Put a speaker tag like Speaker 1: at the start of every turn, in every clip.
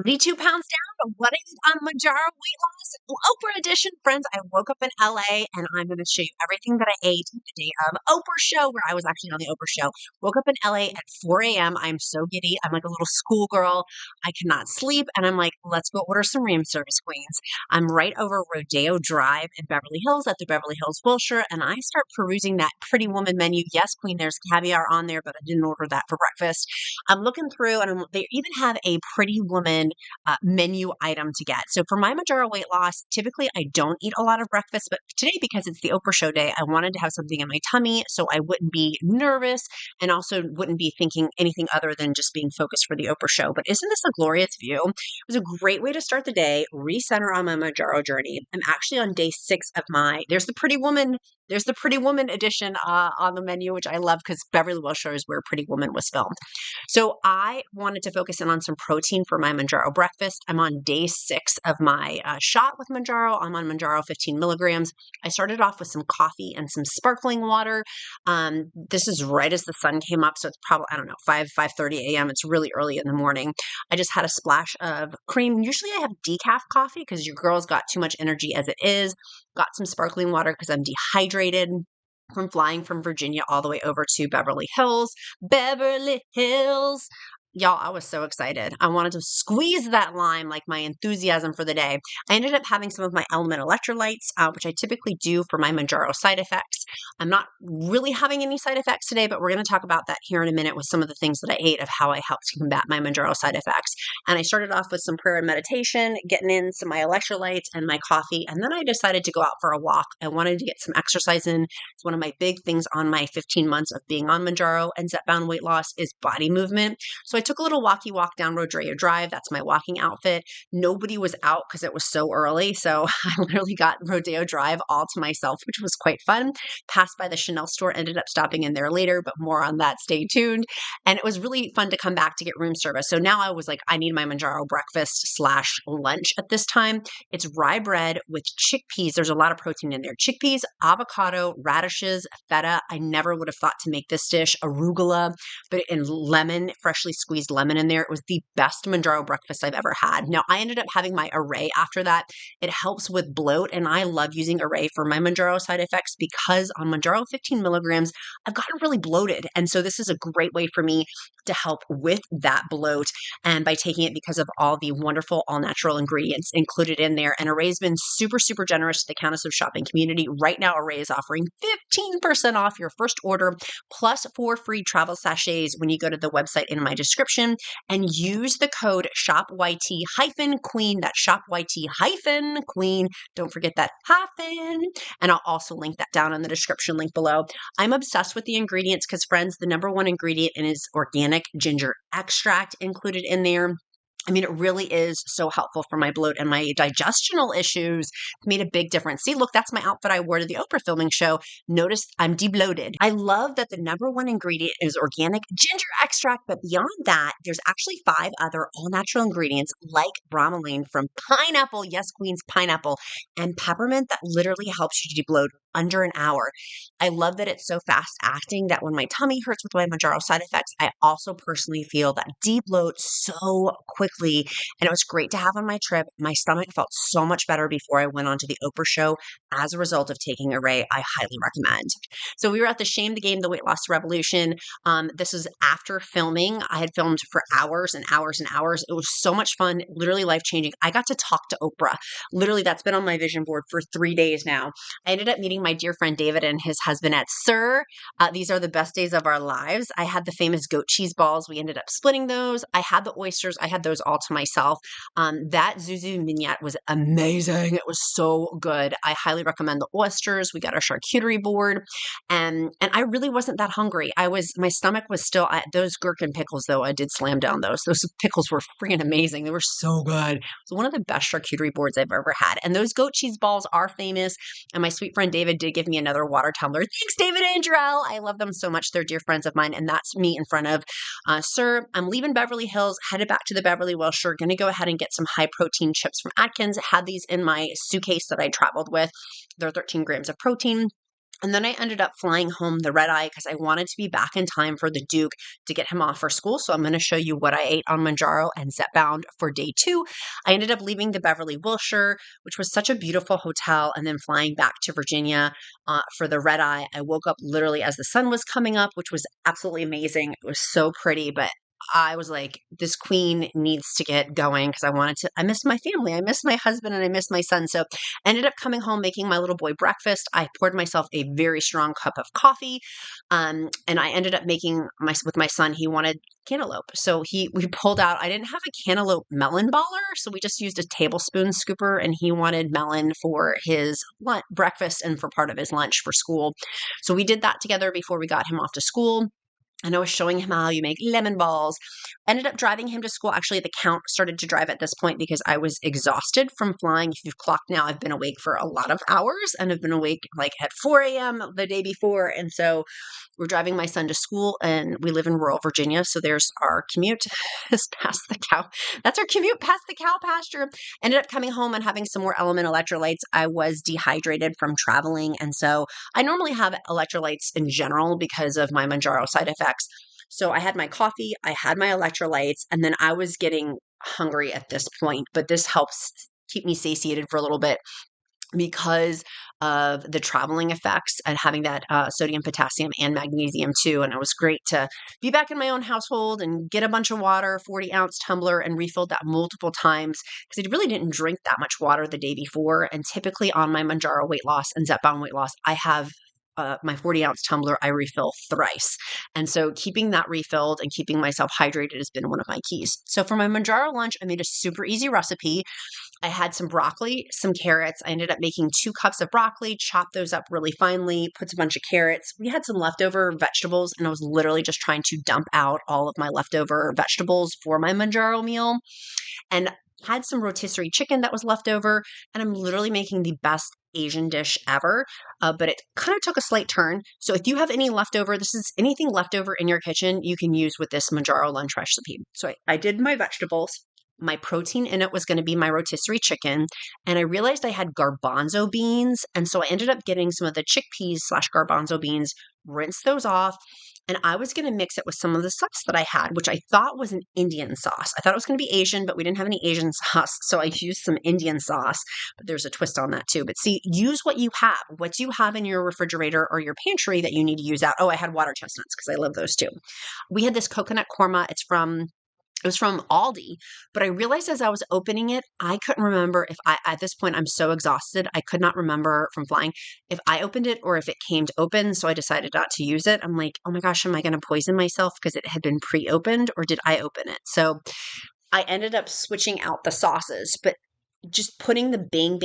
Speaker 1: The 2 pounds down, but what I did on Mounjaro weight loss, Oprah edition, friends. I woke up in LA and I'm going to show you everything that I ate the day of Oprah show, where I was actually on the Oprah show. Woke up in LA at 4 a.m. I'm so giddy. I'm like a little schoolgirl. I cannot sleep. And I'm like, let's go order some room service, queens. I'm right over Rodeo Drive in Beverly Hills at the Beverly Hills Wilshire. And I start perusing that Pretty Woman menu. Yes, queen, there's caviar on there, but I didn't order that for breakfast. I'm looking through and they even have a Pretty Woman menu item to get. So for my Mounjaro weight loss, typically I don't eat a lot of breakfast, but today, because it's the Oprah show day, I wanted to have something in my tummy so I wouldn't be nervous and also wouldn't be thinking anything other than just being focused for the Oprah show. But isn't this a glorious view? It was a great way to start the day, recenter on my Mounjaro journey. I'm actually on day 6 of there's the Pretty Woman. There's the Pretty Woman edition on the menu, which I love because Beverly Wilshire is where Pretty Woman was filmed. So I wanted to focus in on some protein for my Mounjaro breakfast. I'm on day 6 of my shot with Mounjaro. I'm on Mounjaro 15 milligrams. I started off with some coffee and some sparkling water. This is right as the sun came up, so it's probably, I don't know, 5:30 a.m. It's really early in the morning. I just had a splash of cream. Usually I have decaf coffee because your girl's got too much energy as it is. Got some sparkling water because I'm dehydrated from flying from Virginia all the way over to Beverly Hills. Beverly Hills. Y'all, I was so excited. I wanted to squeeze that lime, like my enthusiasm for the day. I ended up having some of my LMNT electrolytes, which I typically do for my Mounjaro side effects. I'm not really having any side effects today, but we're going to talk about that here in a minute with some of the things that I ate of how I helped to combat my Mounjaro side effects. And I started off with some prayer and meditation, getting in some of my electrolytes and my coffee, and then I decided to go out for a walk. I wanted to get some exercise in. It's one of my big things on my 15 months of being on Mounjaro and Zepbound weight loss is body movement. So I took a little walkie walk down Rodeo Drive. That's my walking outfit. Nobody was out because it was so early. So I literally got Rodeo Drive all to myself, which was quite fun. Passed by the Chanel store, ended up stopping in there later, but more on that. Stay tuned. And it was really fun to come back to get room service. So now I was like, I need my Mounjaro breakfast/lunch at this time. It's rye bread with chickpeas. There's a lot of protein in there. Chickpeas, avocado, radishes, feta. I never would have thought to make this dish. Arugula, but in lemon, freshly squeezed lemon in there. It was the best Mounjaro breakfast I've ever had. Now, I ended up having my Arrae after that. It helps with bloat, and I love using Arrae for my Mounjaro side effects because on Mounjaro 15 milligrams, I've gotten really bloated. And so this is a great way for me to help with that bloat. And by taking it because of all the wonderful all-natural ingredients included in there. And Arrae's been super, super generous to the Countess of Shopping community. Right now, Arrae is offering 15% off your first order plus 4 free travel sachets when you go to the website in my description and use the code SHOPYT-QUEEN. That's SHOPYT-QUEEN. Don't forget that hyphen. And I'll also link that down in the description link below. I'm obsessed with the ingredients because, friends, the number one ingredient is organic ginger extract included in there. I mean, it really is so helpful for my bloat and my digestional issues. It made a big difference. See, look, that's my outfit I wore to the Oprah filming show. Notice I'm debloated. I love that the number one ingredient is organic ginger extract, but beyond that, there's actually 5 other all-natural ingredients like bromelain from pineapple, yes, queens, pineapple, and peppermint that literally helps you debloat under an hour. I love that it's so fast acting that when my tummy hurts with my Mounjaro side effects, I also personally feel that debloat so quickly. And it was great to have on my trip. My stomach felt so much better before I went on to the Oprah show as a result of taking Arrae. I highly recommend. So we were at the Shame the Game, the Weight Loss Revolution. This was after filming. I had filmed for hours and hours and hours. It was so much fun, literally life-changing. I got to talk to Oprah. Literally, that's been on my vision board for 3 days now. I ended up meeting my dear friend David and his husband at SIR. These are the best days of our lives. I had the famous goat cheese balls. We ended up splitting those. I had the oysters. I had those all to myself. That Zuzu vignette was amazing. It was so good. I highly recommend the oysters. We got our charcuterie board, and I really wasn't that hungry. My stomach was still, those gherkin pickles though, I did slam down those. Those pickles were freaking amazing. They were so good. It was one of the best charcuterie boards I've ever had. And those goat cheese balls are famous. And my sweet friend David did give me another water tumbler. Thanks, David and Jarrell. I love them so much. They're dear friends of mine. And that's me in front of SIR. I'm leaving Beverly Hills, headed back to the Beverly Wilshire. Going to go ahead and get some high protein chips from Atkins. Had these in my suitcase that I traveled with. They're 13 grams of protein. And then I ended up flying home the red eye because I wanted to be back in time for the Duke to get him off for school. So I'm going to show you what I ate on Mounjaro and Zepbound for day 2. I ended up leaving the Beverly, Wilshire, which was such a beautiful hotel, and then flying back to Virginia for the red eye. I woke up literally as the sun was coming up, which was absolutely amazing. It was so pretty, but I was like, this queen needs to get going because I missed my family. I missed my husband and I missed my son. So I ended up coming home, making my little boy breakfast. I poured myself a very strong cup of coffee. And I ended up making with my son, he wanted cantaloupe. So we pulled out, I didn't have a cantaloupe melon baller. So we just used a tablespoon scooper, and he wanted melon for his breakfast and for part of his lunch for school. So we did that together before we got him off to school. And I was showing him how you make lemon balls. Ended up driving him to school. Actually, the count started to drive at this point because I was exhausted from flying. If you've clocked now, I've been awake for a lot of hours and have been awake like at 4 a.m. the day before. And so we're driving my son to school, and we live in rural Virginia. So there's our commute is past the cow. That's our commute past the cow pasture. Ended up coming home and having some more LMNT electrolytes. I was dehydrated from traveling. And so I normally have electrolytes in general because of my Mounjaro side effects. So I had my coffee, I had my electrolytes, and then I was getting hungry at this point. But this helps keep me satiated for a little bit because of the traveling effects and having that sodium, potassium, and magnesium too. And it was great to be back in my own household and get a bunch of water, 40-ounce tumbler, and refilled that multiple times because I really didn't drink that much water the day before. And typically on my Mounjaro weight loss and Zepbound weight loss, I have my 40-ounce tumbler I refill thrice. And so keeping that refilled and keeping myself hydrated has been one of my keys. So for my Mounjaro lunch, I made a super easy recipe. I had some broccoli, some carrots. I ended up making 2 cups of broccoli, chopped those up really finely, put a bunch of carrots. We had some leftover vegetables, and I was literally just trying to dump out all of my leftover vegetables for my Mounjaro meal. And had some rotisserie chicken that was left over, and I'm literally making the best Asian dish ever, but it kind of took a slight turn. So if you have any leftover, this is anything leftover in your kitchen, you can use with this Mounjaro lunch recipe. So I did my vegetables. My protein in it was going to be my rotisserie chicken, and I realized I had garbanzo beans, and so I ended up getting some of the chickpeas / garbanzo beans, rinsed those off, and I was going to mix it with some of the sauce that I had, which I thought was an Indian sauce. I thought it was going to be Asian, but we didn't have any Asian sauce, so I used some Indian sauce, but there's a twist on that too. But see, use what you have. What do you have in your refrigerator or your pantry that you need to use out? Oh, I had water chestnuts because I love those too. We had this coconut korma. It was from Aldi, but I realized as I was opening it, I couldn't remember at this point, I'm so exhausted. I could not remember from flying if I opened it or if it came to open. So I decided not to use it. I'm like, oh my gosh, am I going to poison myself because it had been pre-opened, or did I open it? So I ended up switching out the sauces, but just putting the Bang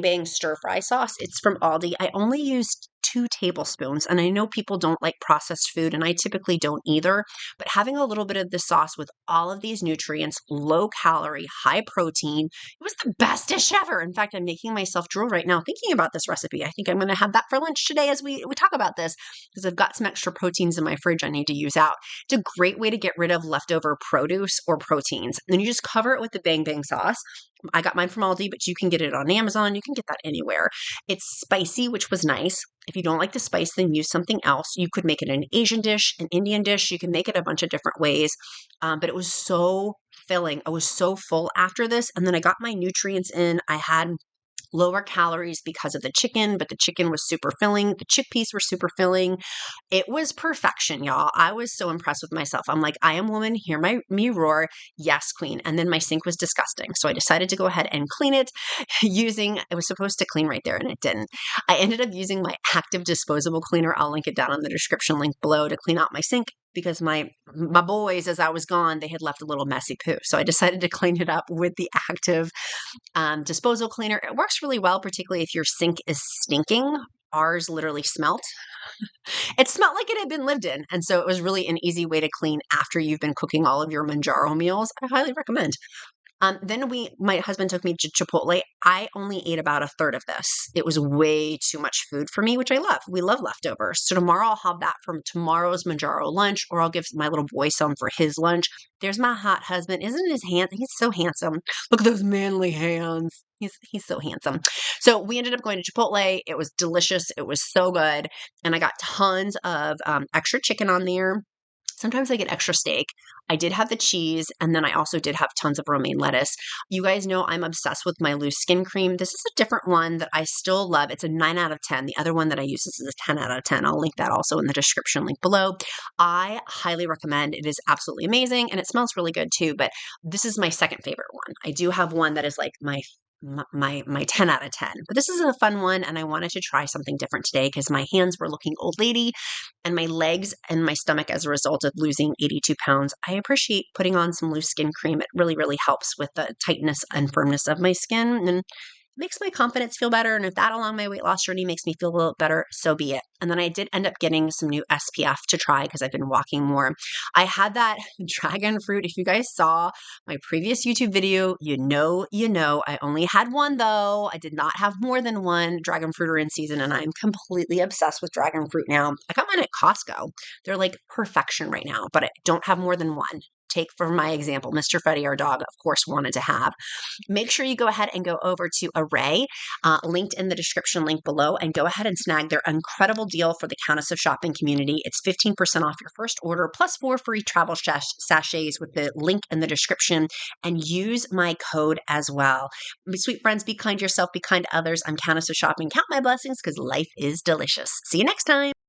Speaker 1: Bang stir fry sauce. It's from Aldi. I only used 2 tablespoons, and I know people don't like processed food, and I typically don't either, but having a little bit of the sauce with all of these nutrients, low calorie, high protein, it was the best dish ever. In fact, I'm making myself drool right now thinking about this recipe. I think I'm going to have that for lunch today as we talk about this, because I've got some extra proteins in my fridge I need to use out. It's a great way to get rid of leftover produce or proteins. And then you just cover it with the Bang Bang sauce. I got mine from Aldi, but you can get it on Amazon. You can get that anywhere. It's spicy, which was nice. If you don't like the spice, then use something else. You could make it an Asian dish, an Indian dish. You can make it a bunch of different ways. But it was so filling. I was so full after this. And then I got my nutrients in. I had lower calories because of the chicken, but the chicken was super filling. The chickpeas were super filling. It was perfection, y'all. I was so impressed with myself. I'm like, I am woman, hear me roar. Yes, queen. And then my sink was disgusting. So I decided to go ahead and clean it it was supposed to clean right there and it didn't. I ended up using my active disposable cleaner. I'll link it down in the description link below to clean out my sink, because my boys, as I was gone, they had left a little messy poo. So I decided to clean it up with the active disposal cleaner. It works really well, particularly if your sink is stinking. Ours literally smelt. It smelled like it had been lived in. And so it was really an easy way to clean after you've been cooking all of your Mounjaro meals. I highly recommend. Then my husband took me to Chipotle. I only ate about a third of this. It was way too much food for me, which I love. We love leftovers. So tomorrow I'll have that from tomorrow's Mounjaro lunch, or I'll give my little boy some for his lunch. There's my hot husband. Isn't his hand? He's so handsome. Look at those manly hands. He's so handsome. So we ended up going to Chipotle. It was delicious. It was so good. And I got tons of extra chicken on there. Sometimes I get extra steak. I did have the cheese, and then I also did have tons of romaine lettuce. You guys know I'm obsessed with my loose skin cream. This is a different one that I still love. It's a 9 out of 10. The other one that I use is a 10 out of 10. I'll link that also in the description link below. I highly recommend. It is absolutely amazing, and it smells really good too, but this is my second favorite one. I do have one that is like my 10 out of 10. But this is a fun one, and I wanted to try something different today because my hands were looking old lady, and my legs and my stomach as a result of losing 82 pounds. I appreciate putting on some loose skin cream. It really, really helps with the tightness and firmness of my skin, and makes my confidence feel better. And if that along my weight loss journey makes me feel a little better, so be it. And then I did end up getting some new SPF to try because I've been walking more. I had that dragon fruit. If you guys saw my previous YouTube video, you know. I only had one though. I did not have more than one dragon fruit are in season, and I'm completely obsessed with dragon fruit now. I got mine at Costco. They're like perfection right now, but I don't have more than one. Take for my example, Mr. Freddie, our dog, of course, wanted to have. Make sure you go ahead and go over to Arrae, linked in the description link below, and go ahead and snag their incredible deal for the Countess of Shopping community. It's 15% off your first order, plus 4 free travel sachets with the link in the description, and use my code as well. My sweet friends, be kind to yourself, be kind to others. I'm Countess of Shopping. Count my blessings because life is delicious. See you next time.